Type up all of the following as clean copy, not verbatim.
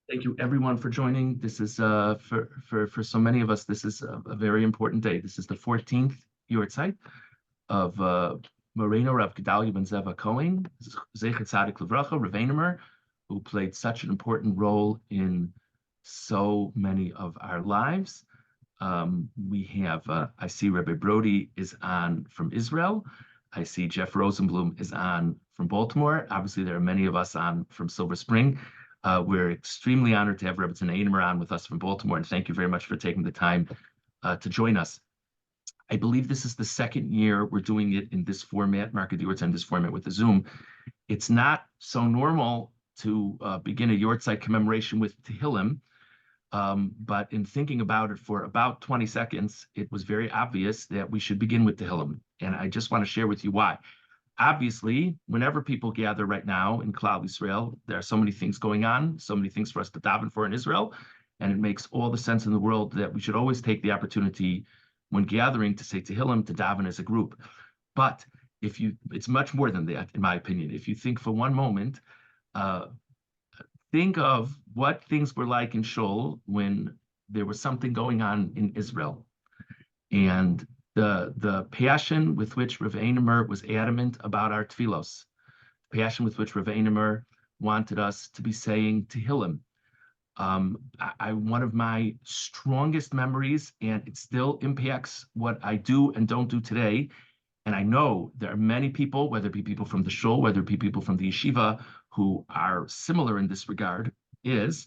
Thank you, everyone, for joining. This is for so many of us. This is a very important day. This is the 14th Yahrzeit of Morenu Rav Gedaliah ben Zeva Cohen, Zecher Tzadik Levracha, Rav Anemer, who played such an important role in so many of our lives. We have, I see Rabbi Brody is on from Israel. I see Jeff Rosenblum is on from Baltimore. Obviously, there are many of us on from Silver Spring. We're extremely honored to have Rabbi Anemer on with us from Baltimore, and thank you very much for taking the time to join us. I believe this is the second year we're doing it in this format, Market Yahrzeit, in this format with the Zoom. It's not so normal to begin a Yahrzeit commemoration with Tehillim, but in thinking about it for about 20 seconds, it was very obvious that we should begin with Tehillim. And I just want to share with you why. Obviously, whenever people gather right now in Klal Yisrael, there are so many things going on, so many things for us to daven for in Israel, and it makes all the sense in the world that we should always take the opportunity when gathering to say Tehillim, to daven as a group. But it's much more than that, in my opinion. If you think for one moment, think of what things were like in Shul when there was something going on in Israel. And the passion with which Rav Anemer was adamant about our tefillos, the passion with which Rav Anemer wanted us to be saying Tehillim. One of my strongest memories, and it still impacts what I do and don't do today. And I know there are many people, whether it be people from the shul, whether it be people from the yeshiva, who are similar in this regard, is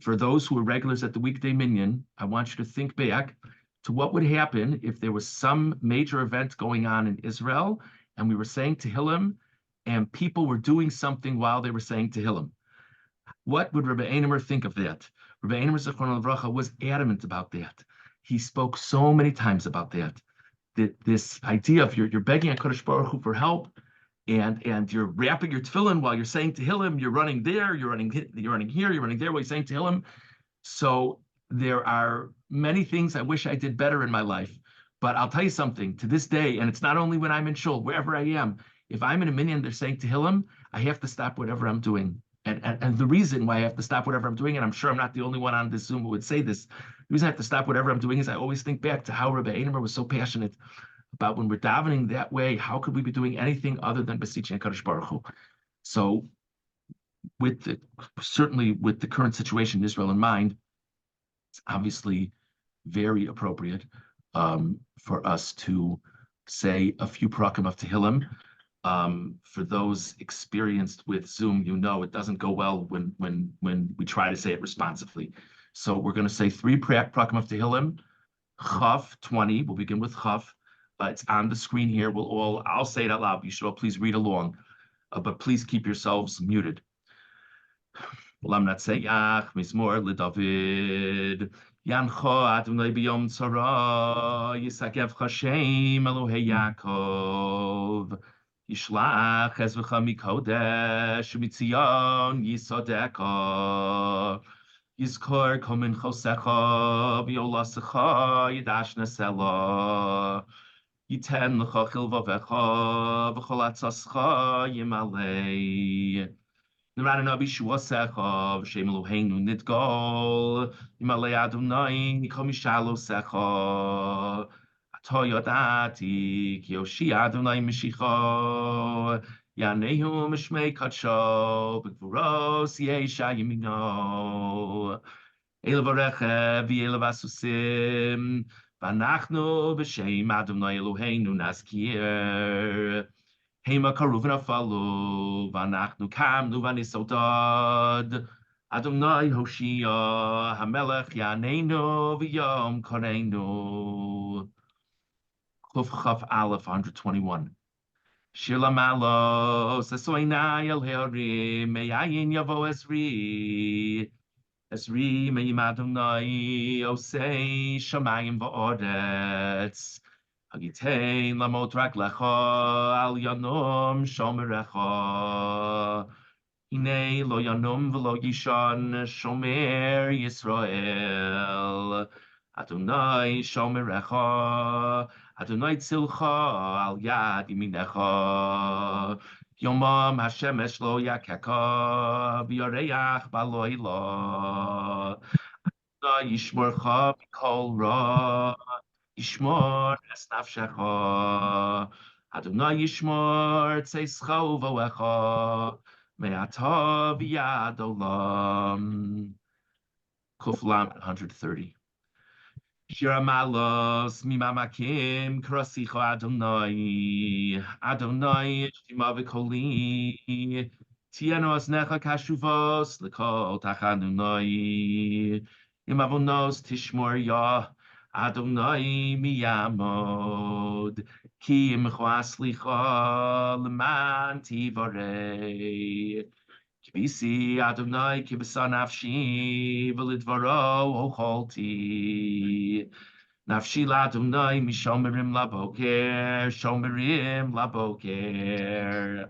for those who are regulars at the weekday minyan, I want you to think back to what would happen if there was some major event going on in Israel and we were saying Tehillim and people were doing something while they were saying Tehillim. What would Rabbi Anemer think of that? Rabbi Anemer Zichron Livracha was adamant about that. He spoke so many times about that. This idea of you're begging HaKadosh Baruch Hu for help, and you're wrapping your tefillin while you're saying Tehillim, you're running there, you're running here, you're running there while you're saying Tehillim. So there are many things I wish I did better in my life. But I'll tell you something, to this day, and it's not only when I'm in shul, wherever I am, if I'm in a minyan, they're saying Tehillim, I have to stop whatever I'm doing. And the reason why I have to stop whatever I'm doing, and I'm sure I'm not the only one on this Zoom who would say this, the reason I have to stop whatever I'm doing is I always think back to how Rabbi Anemer was so passionate about when we're davening that way, how could we be doing anything other than beseeching HaKadosh Baruch Hu? So certainly with the current situation in Israel in mind, it's obviously very appropriate for us to say a few parakim of Tehillim. For those experienced with Zoom, you know it doesn't go well when we try to say it responsively. So we're going to say three parakim of Tehillim. Chaf 20. We'll begin with Chaf. It's on the screen here. I'll say it out loud. You should all please read along, but please keep yourselves muted. Lam Natseyach Mizmor LeDavid Yancho Adonai Biyom Tzara Yisakev Hashem Elohei Yaakov Yishlach Ezvecha Mikodesh Mitzion Yisodeka Yizkor Komin Chosecha Biolasecha Yidash Nesela Yiten Lecha Chilvavecha V'chol Atzascha Yimalei Narana Bishuasecha, Shem Eloheinu Nidgol, Yimalei Adonai, Komishalo Secha, Atoyodati, Kyoshi Adonai Mishicho, Yanehu Mishmei Kacho, B'Gvuros Yesha Yimino, Elvareche, V'Elvasusim, Vanachnu B'Shem Adonai Eloheinu Naskir, Hema karuvna falu, vanachnu kamnu vanisodad. Adonai Hoshia, Hamelech Yaneinu, V'yom Koreinu. Chuf Chaf Aleph 121. Shir Lamalos, Esoinai El Heorim, Meyayin Yavo Esri. Esri Meyim Adonai, Osei Shamayim V'Oretz. Hagitein lamot raglecha al yanom shomerecha. Hine lo yanom v'lo yishon shomer Yisrael. Adonai shomerecha. Adonai tzilcha al yad yiminecha. Yomam hashemesh lo yakeka v'yoreach b'lo ilo. Yishmorcha mikol ra. Yishmor es nafshecha. Adonai yishmor tzeischa uvoecha. Me'ata v'yad olam. Kuf Lam 130. Shira malos mimamakim krasicho Adonai. Adonai shima v'koli. Tienos necha kashuvos l'kol tachanunai. Imavonos tishmor ya. Adonai miyamod. Ki imchwas licha l'man tivarei. Kibisi Adonai kibisa nafshi v'lidvaro ocholti. Nafshi l'Adonai mishomerim laboker, shomerim laboker.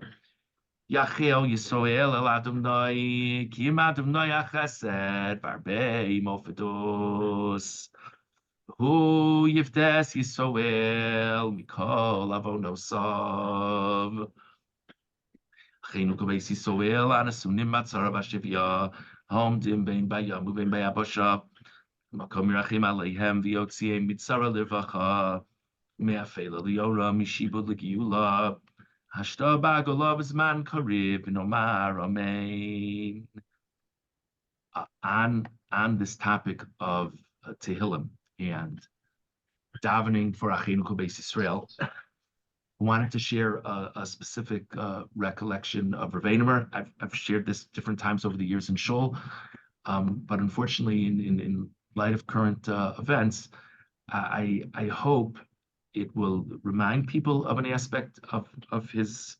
Yachel Yisrael el Adonai, ki im Adonai achesed, barbei mofedos. Hu yivdes Yisrael, mikol avonosav. Chenu Kobesi Soel Anasunim Matzara Bashivya Hom Dim Bein Bayam Ubein Bayabosha Makom Mirachim Aleihem Viotsiem Mitzara Livacha Meafela Liora Mishibu Ligiula Hashta Bagolav Zman Karib Nomar Amen. On this topic of Tehillim and davening for Achenu Kobesi Israel, wanted to share a specific recollection of Rabbi Anemer. I've shared this different times over the years in Shul, but unfortunately, in light of current events, I hope it will remind people of an aspect of his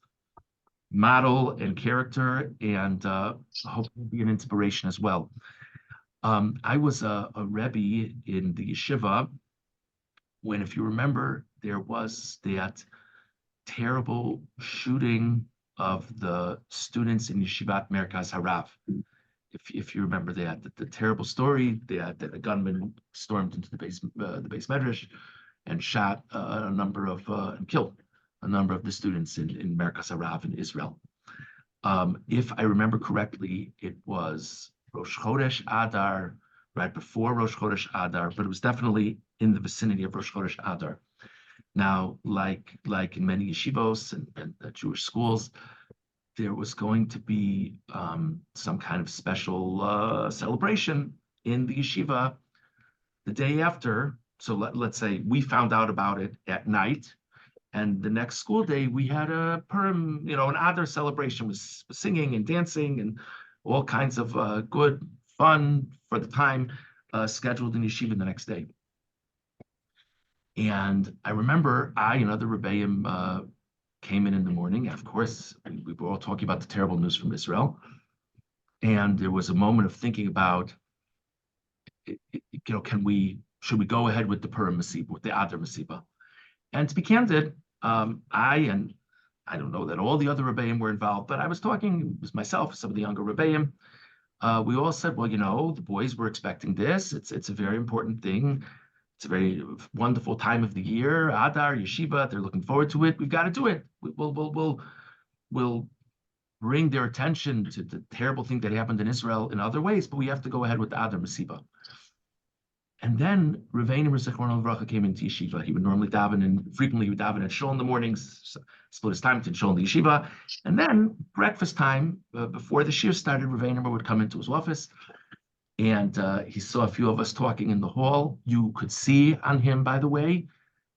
model and character, and hope it will be an inspiration as well. I was a Rebbe in the yeshiva when, if you remember, there was that terrible shooting of the students in Yeshivat Merkaz Harav. If you remember that, the terrible story that a gunman stormed into the base medrash and shot and killed a number of the students in Merkaz Harav in Israel. If I remember correctly, it was Rosh Chodesh Adar, right before Rosh Chodesh Adar, but it was definitely in the vicinity of Rosh Chodesh Adar. Now, like in many yeshivos and Jewish schools, there was going to be some kind of special celebration in the yeshiva the day after. So let's say we found out about it at night, and the next school day we had a Purim, an Adar celebration with singing and dancing and all kinds of good fun for the time scheduled in yeshiva the next day. And I remember I and other Rebbeim came in the morning, and of course, we were all talking about the terrible news from Israel. And there was a moment of thinking about, should we go ahead with the Purim Masiba, with the Adar Masiba? And to be candid, I don't know that all the other Rebbeim were involved, but I was talking, it was myself, some of the younger Rebbeim. We all said, well, the boys were expecting this. It's a very important thing. It's a very wonderful time of the year. Adar, yeshiva, they're looking forward to it. We've got to do it. We'll bring their attention to the terrible thing that happened in Israel in other ways, but we have to go ahead with the Adar Masiba. And then Rabbi Anemer Zichrono Livracha came into yeshiva. He would normally daven, and frequently he would daven at shul in the mornings, split his time between shul and the yeshiva. And then breakfast time, before the shir started, Rabbi Anemer would come into his office, and he saw a few of us talking in the hall. You could see on him, by the way,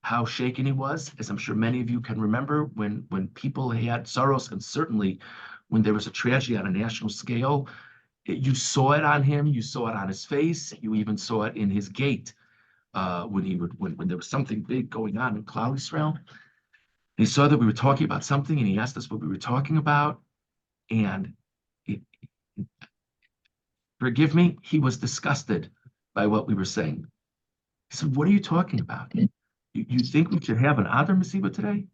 how shaken he was, as I'm sure many of you can remember when people had sorrows, and certainly when there was a tragedy on a national scale. You saw it on him, you saw it on his face, you even saw it in his gait when there was something big going on in Klal Yisrael. He saw that we were talking about something, and he asked us what we were talking about, and forgive me, he was disgusted by what we were saying. He said, what are you talking about? You think we should have an Adar Masiba today?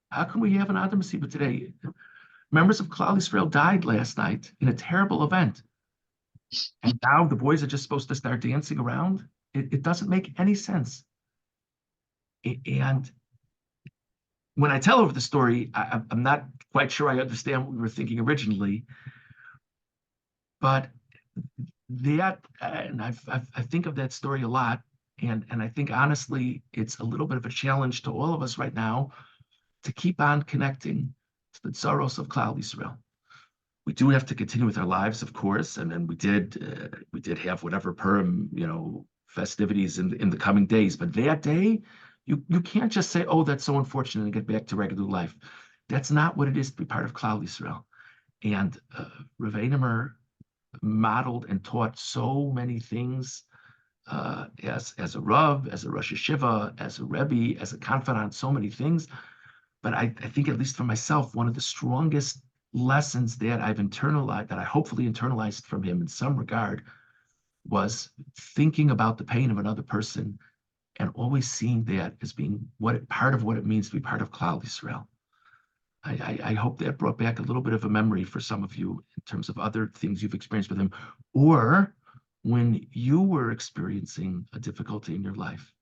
How can we have an Adar Masiba today? Members of Klal Yisrael died last night in a terrible event. And now the boys are just supposed to start dancing around? It doesn't make any sense. And when I tell over the story, I'm not quite sure I understand what we were thinking originally, but that, and I think of that story a lot, and I think honestly, it's a little bit of a challenge to all of us right now to keep on connecting to the tzaros of Klal Yisrael. We do have to continue with our lives, of course, and then we did have whatever Purim, festivities in the coming days. But that day, you can't just say, "Oh, that's so unfortunate," and get back to regular life. That's not what it is to be part of Klal Yisrael. And Rav Anemer modeled and taught so many things as a Rav, as a Rosh Yeshiva, as a Rebbe, as a confidant, so many things. But I think, at least for myself, one of the strongest lessons that I've internalized, that I hopefully internalized from him in some regard, was thinking about the pain of another person and always seeing that as being part of what it means to be part of Klal Yisrael. I hope that brought back a little bit of a memory for some of you in terms of other things you've experienced with him, or when you were experiencing a difficulty in your life,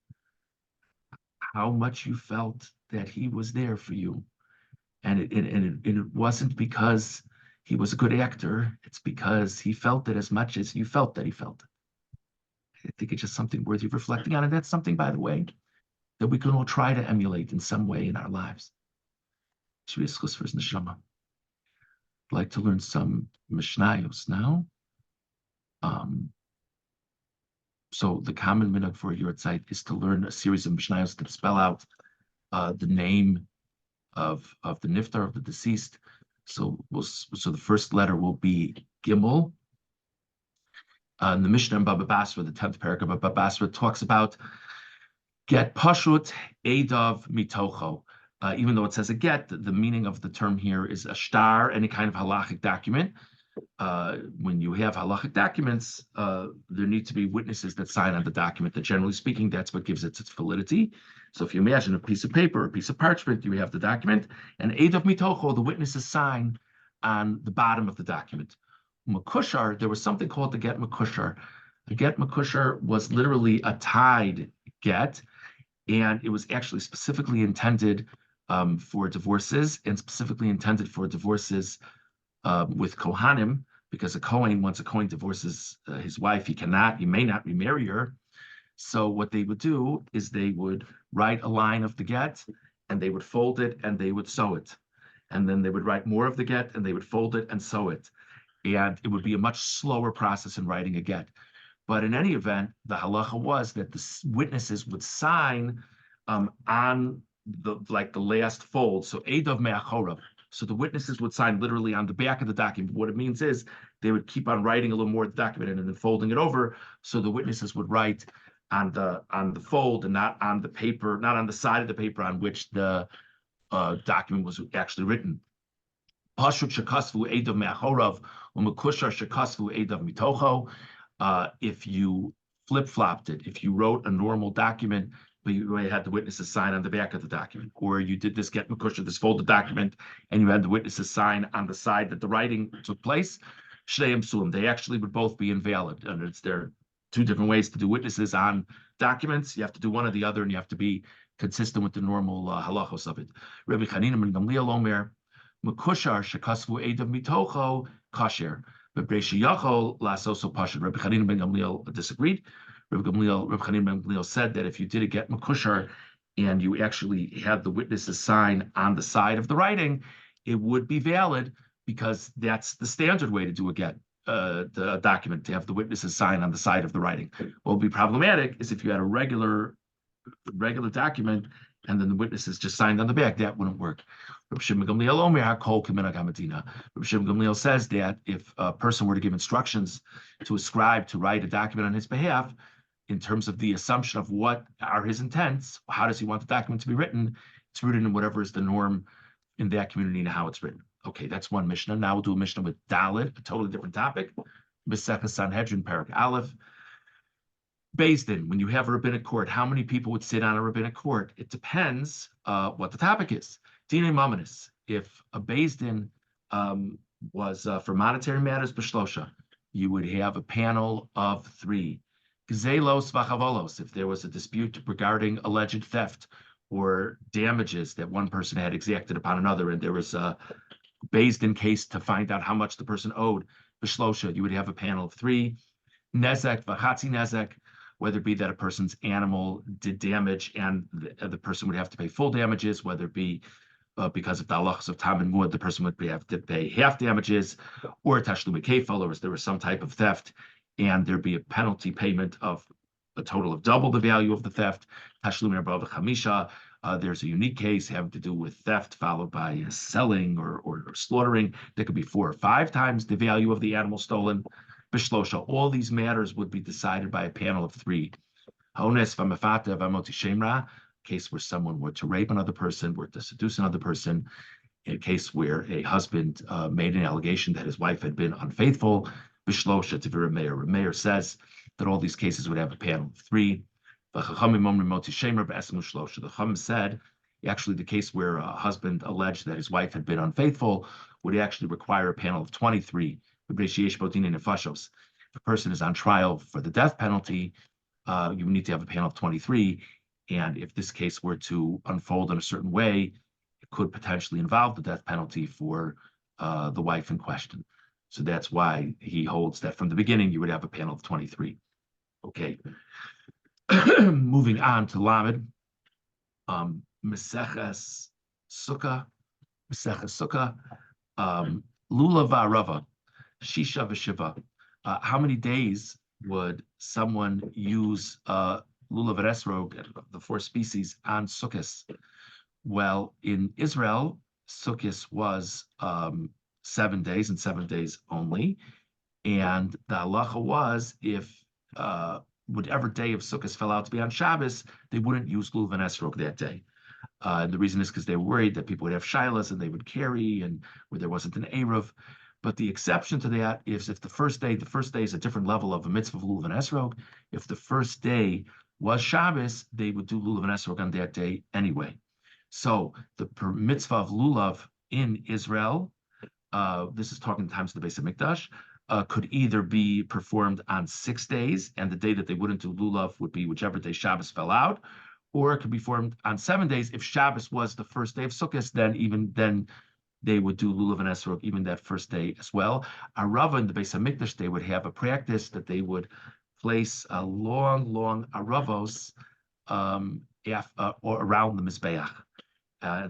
how much you felt that he was there for you. And it wasn't because he was a good actor. It's because he felt it as much as you felt that he felt it. I think it's just something worthy of reflecting on. And that's something, by the way, that we can all try to emulate in some way in our lives. I'd like to learn some Mishnayos now. So the common minhag for Yahrzeit is to learn a series of Mishnayos that spell out the name of the niftar, of the deceased. So the first letter will be Gimel. In the Mishnah in Baba Basra, the 10th paragraph of Baba Basra, talks about get pashut edav mitocho. Even though it says a get, the meaning of the term here is a shtar, any kind of halachic document. When you have halachic documents, there need to be witnesses that sign on the document. That, generally speaking, that's what gives it its validity. So if you imagine a piece of paper, a piece of parchment, you have the document, and edav mitocho, the witnesses sign on the bottom of the document. Makushar, there was something called the get makushar. The get makushar was literally a tied get, and it was actually specifically intended for divorces, and specifically intended for divorces with Kohanim, because a Kohen, once a Kohen divorces his wife, he may not remarry her. So what they would do is they would write a line of the get, and they would fold it, and they would sew it. And then they would write more of the get, and they would fold it and sew it. And it would be a much slower process in writing a get. But in any event, the halacha was that the witnesses would sign on the last fold. So edav me'achorav. So the witnesses would sign literally on the back of the document. What it means is they would keep on writing a little more of the document and then folding it over. So the witnesses would write on the fold and not on the paper, not on the side of the paper on which the document was actually written. Pashut shekasvu edav me'achorav u'mekushar shekasvu edav mitocho. If you flip-flopped it, if you wrote a normal document, but you had the witnesses sign on the back of the document, or you did this get makusha, this folded document, and you had the witnesses sign on the side that the writing took place, shneim sulim, they actually would both be invalid. And there are two different ways to do witnesses on documents. You have to do one or the other, and you have to be consistent with the normal halachos of it. Rabbi Chanina ben Gamliel Omer, makushar shekasvu edav mitocho kasher. But Breishi Yachol lasoso pashut. Rabbi Chanina ben Gamliel disagreed. Rabbi Chanina ben Gamliel said that if you did a get makushar and you actually had the witnesses sign on the side of the writing, it would be valid, because that's the standard way to do a get, the document, to have the witnesses sign on the side of the writing. What would be problematic is if you had a regular document and then the witnesses just signed on the back. That wouldn't work. Rabbi Shimon Gamliel Omer HaKol K'minhag HaMedina. Rabbi Shimon Gamliel says that if a person were to give instructions to a scribe to write a document on his behalf, in terms of the assumption of what are his intents, how does he want the document to be written, it's written in whatever is the norm in that community and how it's written. Okay, that's one Mishnah. Now we'll do a Mishnah with Dalit, a totally different topic. Masechah Sanhedrin, Parak Aleph. Beis Din, when you have a rabbinic court, how many people would sit on a rabbinic court? It depends what the topic is. Dinei Mamanis, if a Beis Din was for monetary matters, B'shlosha, you would have a panel of 3. Gzelos v'chavolos, if there was a dispute regarding alleged theft, or damages that one person had exacted upon another, and there was a based in case to find out how much the person owed. Bishlosha, you would have a panel of three. Nezek, v'chatzi nezek, whether it be that a person's animal did damage and the person would have to pay full damages, whether it be because of the halachos of tam and mud, the person would have to pay half damages, or tashlumi kefal, or if there was some type of theft, and there'd be a penalty payment of a total of double the value of the theft. Tashlumi above chamisha. There's a unique case having to do with theft followed by selling or slaughtering. That could be 4 or 5 times the value of the animal stolen. Bishlosha. All these matters would be decided by a panel of 3. Hones v'mafata v'moti shemra. Case where someone were to rape another person, were to seduce another person, in a case where a husband made an allegation that his wife had been unfaithful. Bishlosha to Rameir. Rameir says that all these cases would have a panel of 3. The Chum said, actually, the case where a husband alleged that his wife had been unfaithful would actually require a panel of 23. If a person is on trial for the death penalty, you need to have a panel of 23. And if this case were to unfold in a certain way, it could potentially involve the death penalty for the wife in question. So that's why he holds that from the beginning, you would have a panel of 23. Okay. Moving on to Lamed, Meseches Sukkah, Lulav V'Arava, Shisha V'Shiva. How many days would someone use Lulav V'Esrog, the 4 species, on Sukkot? Well, in Israel, Sukkot was 7 days and 7 days only, and the halacha was if whatever day of Sukkot fell out to be on Shabbos, they wouldn't use Lulav and Esrog that day. And the reason is because they were worried that people would have shilas and they would carry, and where there wasn't an Eruv. But the exception to that is if the first day is a different level of a mitzvah of Lulav and Esrog. If the first day was Shabbos, they would do Lulav and Esrog on that day anyway. So the mitzvah of Lulav in Israel, this is talking times of the Beis HaMikdash, could either be performed on 6 days, and the day that they wouldn't do lulav would be whichever day Shabbos fell out, or it could be performed on 7 days. If Shabbos was the first day of Sukkot, then they would do lulav and esrog even that first day as well. Arava in the Beis HaMikdash, they would have a practice that they would place a long aravos or around the mizbeach.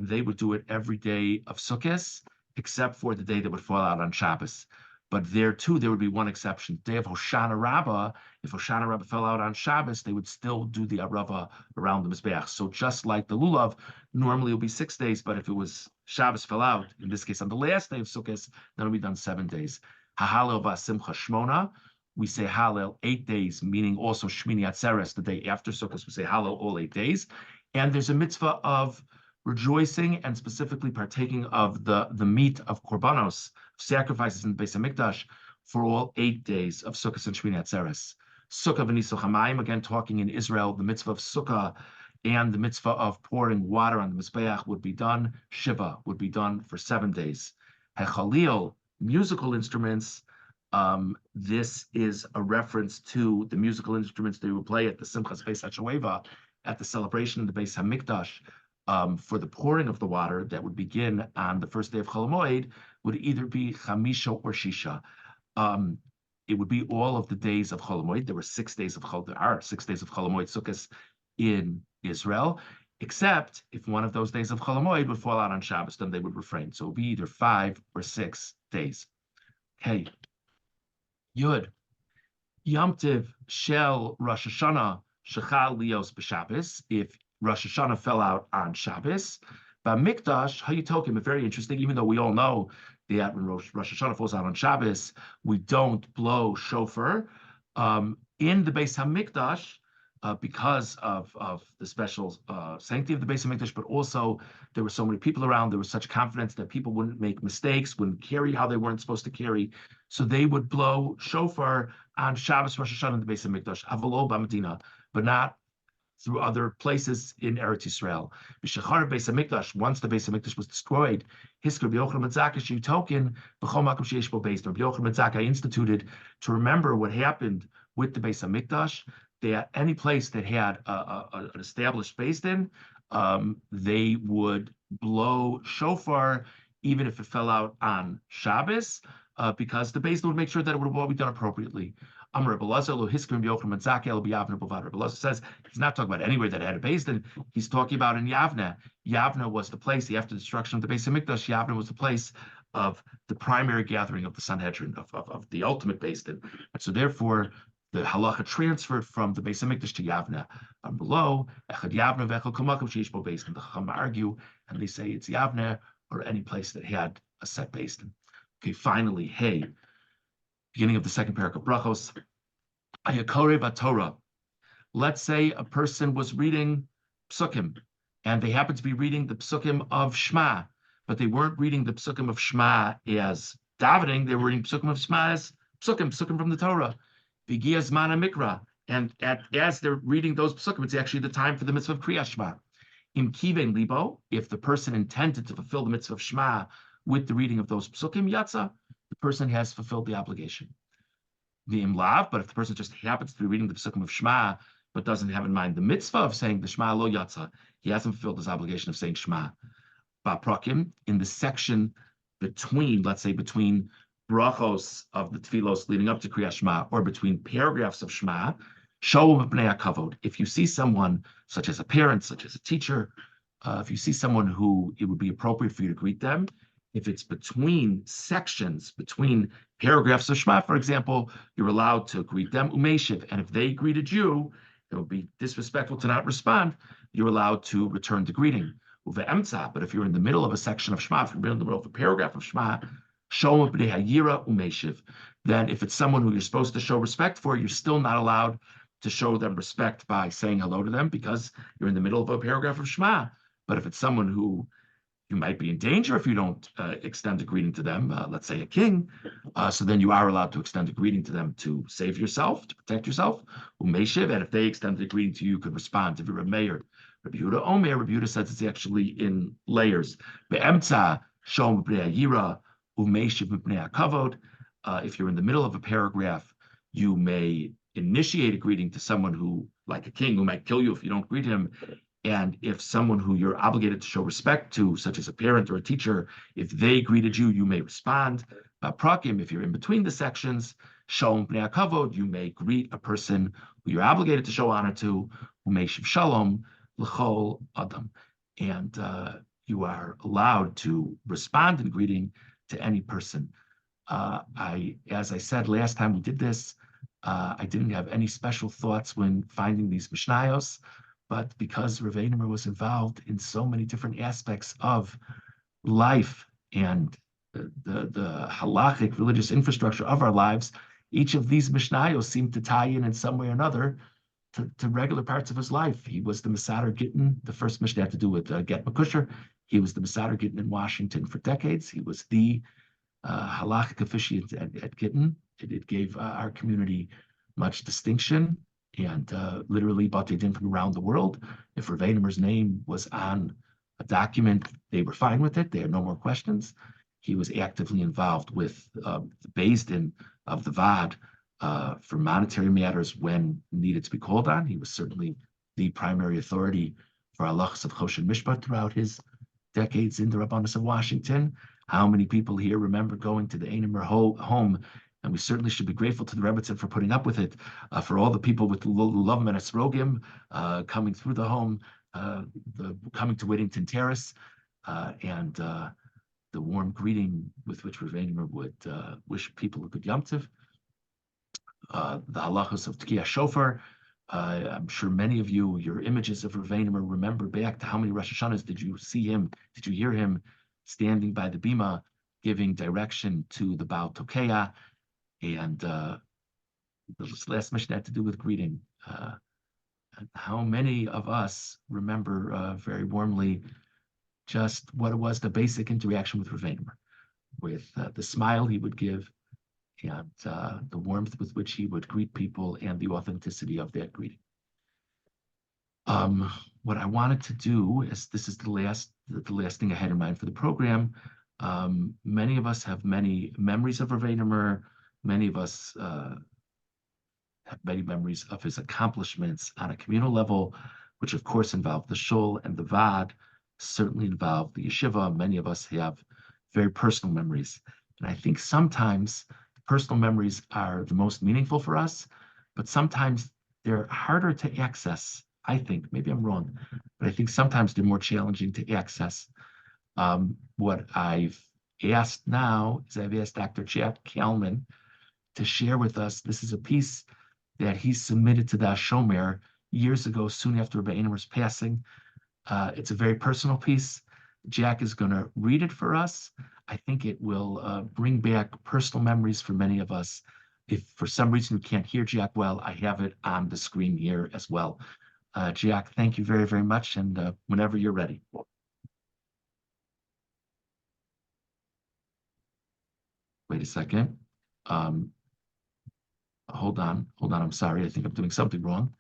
They would do it every day of Sukkot, except for the day that would fall out on Shabbos. But there too, there would be one exception. The day of Hoshana Rabbah, if Hoshana Rabbah fell out on Shabbos, they would still do the Arava around the Mizbeach. So just like the Lulav, normally it would be 6 days, but if it was Shabbos fell out, in this case on the last day of Sukkot, then it would be done 7 days. Hahalel Vasimcha Shmona, we say Hallel 8 days, meaning also Shmini Atzeres, the day after Sukkot, we say Hallel all 8 days. And there's a mitzvah of rejoicing and specifically partaking of the meat of korbanos, sacrifices in the Beis HaMikdash for all 8 days of Sukkot and Shmini Atzeres. Sukkah v'Nisuch HaMayim, again talking in Israel, the mitzvah of Sukkah and the mitzvah of pouring water on the Mizbeach would be done, Shiva would be done for 7 days. Hechalil, musical instruments, this is a reference to the musical instruments they would play at the Simchas Beis HaShoeva, at the celebration in the Beis HaMikdash. For the pouring of the water that would begin on the first day of Chol Hamoed would either be Chamisha or Shisha. It would be all of the days of Chol Hamoed. There were 6 days of Chol Hamoed Sukkos in Israel, except if one of those days of Chol Hamoed would fall out on Shabbos, then they would refrain. So it would be either 5 or 6 days. Okay. Yud. Yom Tiv Shel Rosh Hashanah Shechal Lios B'Shabbos. If Rosh Hashanah fell out on Shabbos. But Mikdash, Hayitokim, very interesting, even though we all know that when Rosh Hashanah falls out on Shabbos, we don't blow shofar. In the Beis HaMikdash, because of the special sanctity of the Beis HaMikdash, but also there were so many people around, there was such confidence that people wouldn't make mistakes, wouldn't carry how they weren't supposed to carry. So they would blow shofar on Shabbos, Rosh Hashanah in the Beis HaMikdash, Avalo B'Medina, but not through other places in Eretz Yisrael. B'shachar Beis HaMikdash, once the Beis HaMikdash was destroyed, Hiskar B'Yochanan Metzaka Shiyutokin B'chol Makom Sheyesh Bo Beis. Rabbi Yochanan Metzaka instituted to remember what happened with the Beis HaMikdash, that any place that had an established Beis Din, they would blow shofar even if it fell out on Shabbos, because the Beis Din would make sure that it would all be done appropriately. Rabbi says he's not talking about anywhere that had a Beis Din. He's talking about in Yavne. Yavne was the place, after the destruction of the Beis Hamikdash, Yavne was the place of the primary gathering of the Sanhedrin, of the ultimate Beis Din. And so therefore, the halacha transferred from the Beis Hamikdash to Yavne. Below, Echad Yavne v'Echad Kol Makom Sheish Bo Beis Din. The Chacham argue, and they say it's Yavne or any place that had a set Beis Din. Okay, finally, hey, beginning of the second parak of Brachos, Ayakore Torah. Let's say a person was reading Psukim, and they happened to be reading the Psukim of Shema, but they weren't reading the Psukim of Shema as davening. They were reading Psukim of Shema as Psukim from the Torah. V'gia Zmana Mikra, and as they're reading those Psukim, it's actually the time for the mitzvah of Kriyas Shema. Im Kiven Libo, if the person intended to fulfill the mitzvah of Shema with the reading of those Psukim, Yatza, the person has fulfilled the obligation. The Imlav, but if the person just happens to be reading the Psukim of Shema, but doesn't have in mind the mitzvah of saying the Shema lo Yatza, he hasn't fulfilled his obligation of saying Shema. Ba'prakim, in the section between, let's say, between brachos of the tefillos leading up to Kriyas Shema, or between paragraphs of Shema, Sholom b'nei hakavod. If you see someone, such as a parent, such as a teacher, if you see someone who it would be appropriate for you to greet them, if it's between sections, between paragraphs of Shema, for example, you're allowed to greet them umeshiv, and if they greeted you, it would be disrespectful to not respond. You're allowed to return the greeting. Uve'emtza, but if you're in the middle of a section of Shema, if you're in the middle of a paragraph of Shema, Sholom b'nei hayira umeshiv, then if it's someone who you're supposed to show respect for, you're still not allowed to show them respect by saying hello to them because you're in the middle of a paragraph of Shema. But if it's someone who you might be in danger if you don't extend a greeting to them, let's say a king, so then you are allowed to extend a greeting to them to save yourself, to protect yourself. Umeshiv, and if they extended a greeting to you, you could respond. If you're a mayor, Rabbi Yehuda Omer, Rabbi Yehuda says it's actually in layers. Be'emtza, Sholom b'nei hayira, umeshiv b'nei hakavod. If you're in the middle of a paragraph, you may initiate a greeting to someone who, like a king, who might kill you if you don't greet him. And if someone who you're obligated to show respect to, such as a parent or a teacher, if they greeted you, you may respond. Prakim, if you're in between the sections, Shalom b'nei hakavod, you may greet a person who you're obligated to show honor to, Umeshiv Shalom l'chol adam. And you are allowed to respond in greeting to any person. As I said last time we did this, I didn't have any special thoughts when finding these Mishnayos, but because Rav Anemer was involved in so many different aspects of life and the halachic religious infrastructure of our lives, each of these Mishnayos seemed to tie in some way or another to regular parts of his life. He was the Mesader Gittin. The first Mishnah had to do with Get Makusher. He was the Mesader Gittin in Washington for decades. He was the halachic officiant at Gittin. It gave our community much distinction, and literally Batei Din from around the world. If Rav Anemer's name was on a document, they were fine with it. They had no more questions. He was actively involved with the Beis Din of the Vad for monetary matters when needed to be called on. He was certainly the primary authority for halachas of Choshen Mishpat throughout his decades in the Rabbanus of Washington. How many people here remember going to the Anemer home? And we certainly should be grateful to the Rebbetzin for putting up with it. For all the people with Lovim and Esrogim coming through the home, coming to Whittington Terrace, and the warm greeting with which Rav Anemer would wish people a good Yom Tov. The halachos of Tkiyah Shofar. I'm sure many of you, your images of Rav Anemer remember back to how many Rosh Hashanahs did you see him? Did you hear him standing by the bima, giving direction to the Baal Tokeah? And this last mission had to do with greeting. How many of us remember very warmly just what it was, the basic interaction with Rav Anemer, with the smile he would give and the warmth with which he would greet people and the authenticity of that greeting. What I wanted to do is, this is the last thing I had in mind for the program. Many of us have many memories of Rav Anemer. Many of us have many memories of his accomplishments on a communal level, which of course involve the shul and the vad, certainly involve the yeshiva. Many of us have very personal memories. And I think sometimes personal memories are the most meaningful for us, but sometimes they're harder to access. I think, maybe I'm wrong, but I think sometimes they're more challenging to access. What I've asked now is I've asked Dr. Jack Kalman to share with us. This is a piece that he submitted to the Shomrai years ago, soon after Rabbi Anemer's passing. It's a very personal piece. Jack is going to read it for us. I think it will bring back personal memories for many of us. If for some reason you can't hear Jack well, I have it on the screen here as well. Jack, thank you very, very much. And whenever you're ready. Wait a second. Hold on. I'm sorry. I think I'm doing something wrong.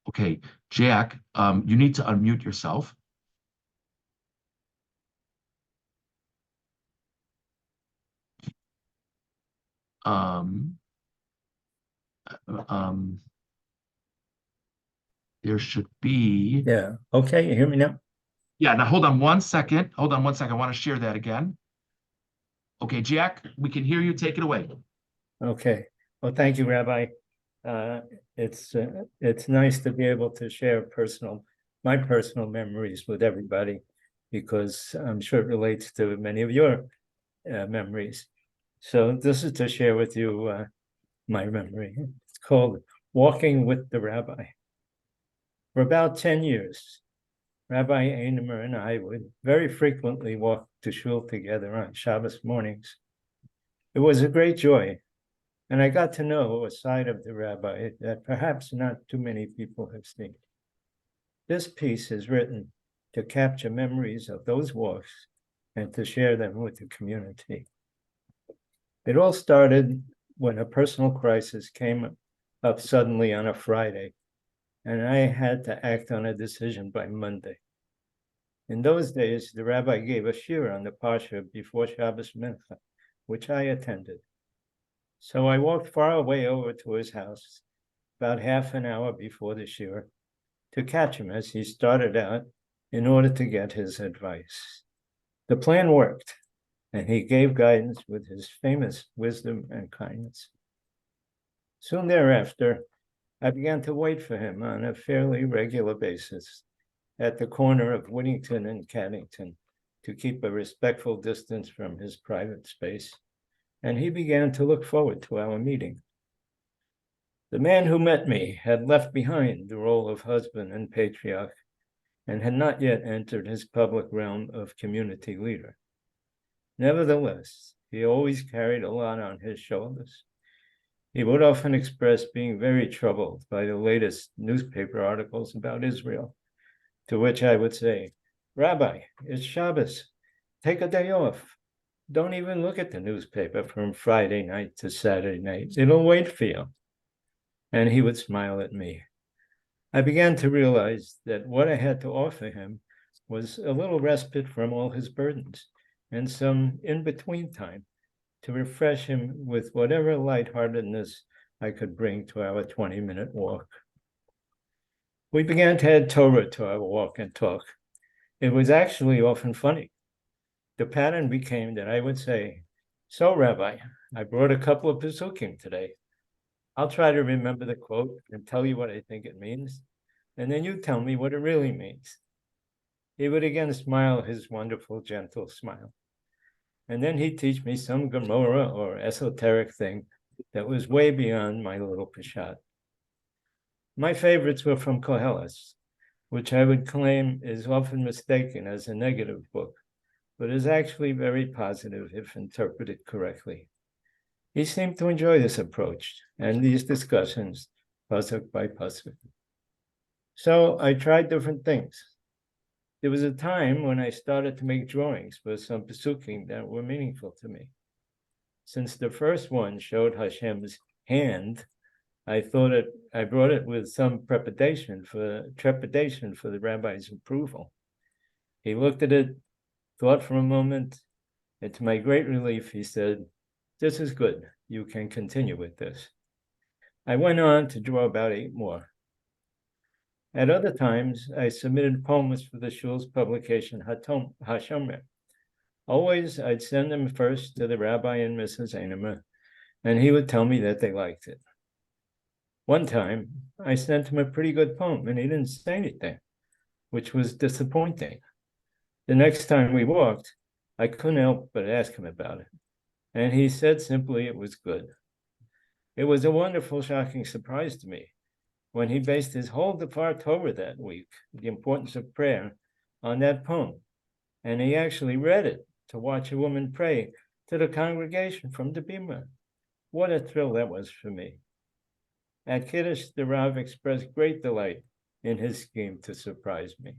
Okay, Jack, you need to unmute yourself. There should be. Yeah. Okay, you hear me now? Yeah, now hold on one second. I want to share that again. Okay, Jack, we can hear you. Take it away. Okay. Well, thank you, Rabbi. It's nice to be able to share my personal memories with everybody, because I'm sure it relates to many of your memories. So this is to share with you my memory. It's called Walking with the Rabbi. For about 10 years, Rabbi Anemer and I would very frequently walk to shul together on Shabbos mornings. It was a great joy, and I got to know a side of the rabbi that perhaps not too many people have seen. This piece is written to capture memories of those walks and to share them with the community. It all started when a personal crisis came up suddenly on a Friday, and I had to act on a decision by Monday. In those days, the rabbi gave a shiur on the Parsha before Shabbos Mincha, which I attended. So I walked far away over to his house, about half an hour before the shiur, to catch him as he started out in order to get his advice. The plan worked, and he gave guidance with his famous wisdom and kindness. Soon thereafter, I began to wait for him on a fairly regular basis at the corner of Whittington and Caddington to keep a respectful distance from his private space, and he began to look forward to our meeting. The man who met me had left behind the role of husband and patriarch and had not yet entered his public realm of community leader. Nevertheless, he always carried a lot on his shoulders. He would often express being very troubled by the latest newspaper articles about Israel, to which I would say, "Rabbi, it's Shabbos. Take a day off. Don't even look at the newspaper from Friday night to Saturday night. It'll wait for you." And he would smile at me. I began to realize that what I had to offer him was a little respite from all his burdens and some in-between time to refresh him with whatever lightheartedness I could bring to our 20-minute walk. We began to add Torah to our walk and talk. It was actually often funny. The pattern became that I would say, "So, Rabbi, I brought a couple of Pesukim today. I'll try to remember the quote and tell you what I think it means, and then you tell me what it really means." He would again smile his wonderful, gentle smile. And then he'd teach me some Gemara or esoteric thing that was way beyond my little Peshat. My favorites were from Koheles, which I would claim is often mistaken as a negative book, but is actually very positive if interpreted correctly. He seemed to enjoy this approach and these discussions, pasuk by pasuk. So I tried different things. There was a time when I started to make drawings for some pesukim that were meaningful to me. Since the first one showed Hashem's hand, I brought it with some trepidation for the rabbi's approval. He looked at it, thought for a moment, and to my great relief, he said, "This is good. You can continue with this." I went on to draw about 8 more. At other times, I submitted poems for the shul's publication, Shomrai. Always, I'd send them first to the Rabbi and Mrs. Anemer, and he would tell me that they liked it. One time, I sent him a pretty good poem, and he didn't say anything, which was disappointing. The next time we walked, I couldn't help but ask him about it, and he said simply it was good. It was a wonderful, shocking surprise to me when he based his whole Dafar Torah that week, the importance of prayer, on that poem, and he actually read it to watch a woman pray to the congregation from the Bima. What a thrill that was for me. At Kiddush, the Rav expressed great delight in his scheme to surprise me.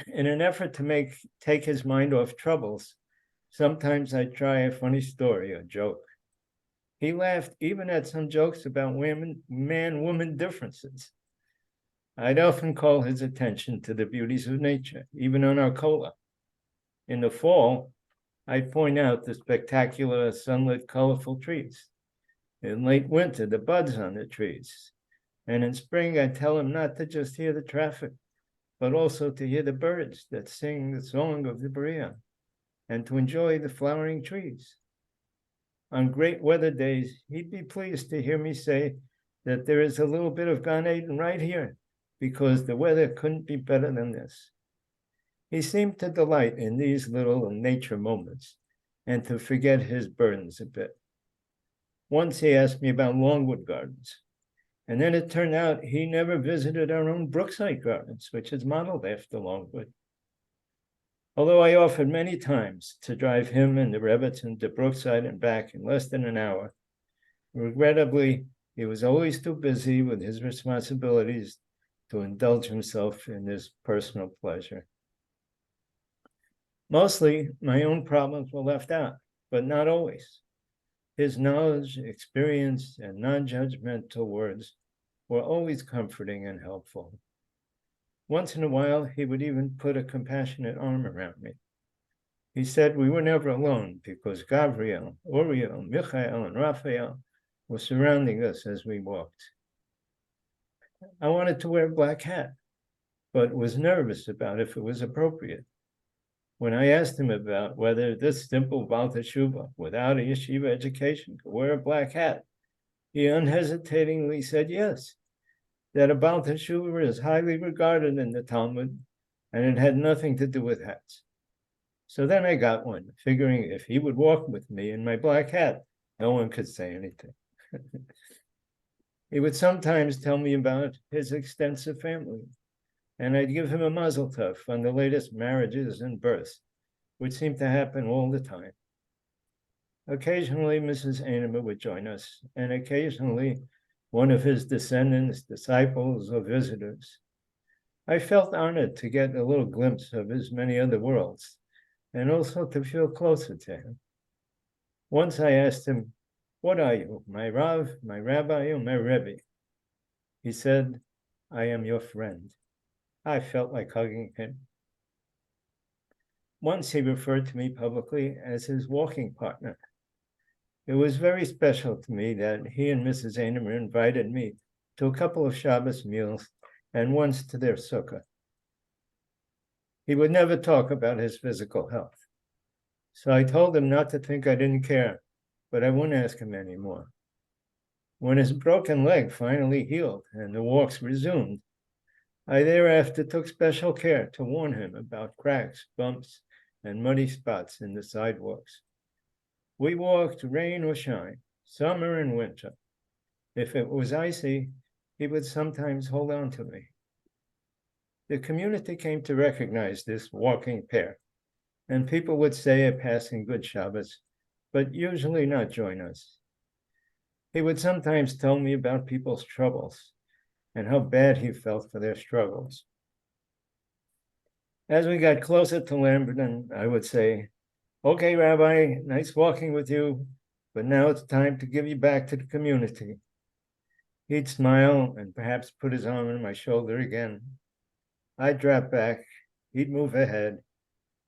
In an effort to take his mind off troubles, sometimes I try a funny story or joke. He laughed even at some jokes about man-woman differences. I'd often call his attention to the beauties of nature, even on our kola. In the fall, I'd point out the spectacular sunlit, colorful trees. In late winter, the buds on the trees. And in spring, I'd tell him not to just hear the traffic, but also to hear the birds that sing the song of the Bria, and to enjoy the flowering trees. On great weather days, he'd be pleased to hear me say that there is a little bit of Gan Eden right here, because the weather couldn't be better than this. He seemed to delight in these little nature moments and to forget his burdens a bit. Once he asked me about Longwood Gardens, and then it turned out he never visited our own Brookside Gardens, which is modeled after Longwood. Although I offered many times to drive him and the Rebbitzin to Brookside and back in less than an hour, regrettably, he was always too busy with his responsibilities to indulge himself in this personal pleasure. Mostly, my own problems were left out, but not always. His knowledge, experience, and non-judgmental words were always comforting and helpful. Once in a while, he would even put a compassionate arm around me. He said we were never alone because Gabriel, Uriel, Michael, and Raphael were surrounding us as we walked. I wanted to wear a black hat, but was nervous about if it was appropriate. When I asked him about whether this simple Baal Teshuva without a yeshiva education could wear a black hat, he unhesitatingly said yes, that a Baal Teshuva is highly regarded in the Talmud, and it had nothing to do with hats. So then I got one, figuring if he would walk with me in my black hat, no one could say anything. He would sometimes tell me about his extensive family, and I'd give him a mazel tov on the latest marriages and births, which seemed to happen all the time. Occasionally, Mrs. Anemer would join us, and occasionally, one of his descendants, disciples, or visitors. I felt honored to get a little glimpse of his many other worlds, and also to feel closer to him. Once I asked him, "What are you, my Rav, my Rabbi, or my Rebbe?" He said, "I am your friend." I felt like hugging him. Once he referred to me publicly as his walking partner. It was very special to me that he and Mrs. Anemer invited me to a couple of Shabbos meals and once to their sukkah. He would never talk about his physical health. So I told him not to think I didn't care, but I wouldn't ask him anymore. When his broken leg finally healed and the walks resumed, I thereafter took special care to warn him about cracks, bumps, and muddy spots in the sidewalks. We walked rain or shine, summer and winter. If it was icy, he would sometimes hold on to me. The community came to recognize this walking pair, and people would say a passing good Shabbos, but usually not join us. He would sometimes tell me about people's troubles and how bad he felt for their struggles. As we got closer to Lamberton, I would say, "Okay, Rabbi, nice walking with you, but now it's time to give you back to the community." He'd smile and perhaps put his arm on my shoulder again. I'd drop back, he'd move ahead,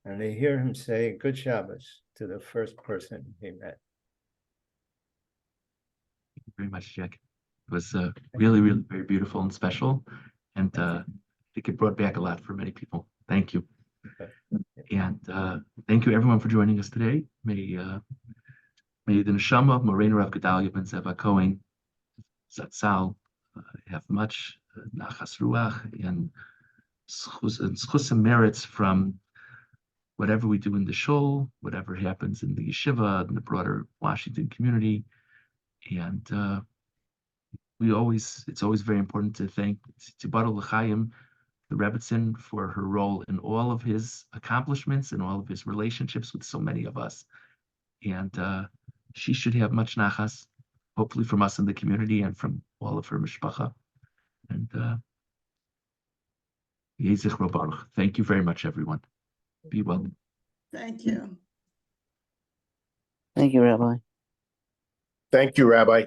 and they hear him say "Good Shabbos" to the first person he met. Thank you very much, Jack. It was really, really very beautiful and special. And I think it brought back a lot for many people. Thank you. And thank you everyone for joining us today. May the neshama of Morenu Rav Gedaliah ben Zeva Cohen Zatzal have much nachas ruach and schus and merits from whatever we do in the shul, whatever happens in the yeshiva, in the broader Washington community. And it's always very important to thank Tzibaro L'chaim, the Rebbitzin, for her role in all of his accomplishments and all of his relationships with so many of us. And she should have much nachas, hopefully from us in the community and from all of her mishpacha. And Yeh Zichro Baruch. Thank you very much, everyone. Be well. Thank you. Thank you, Rabbi. Thank you, Rabbi.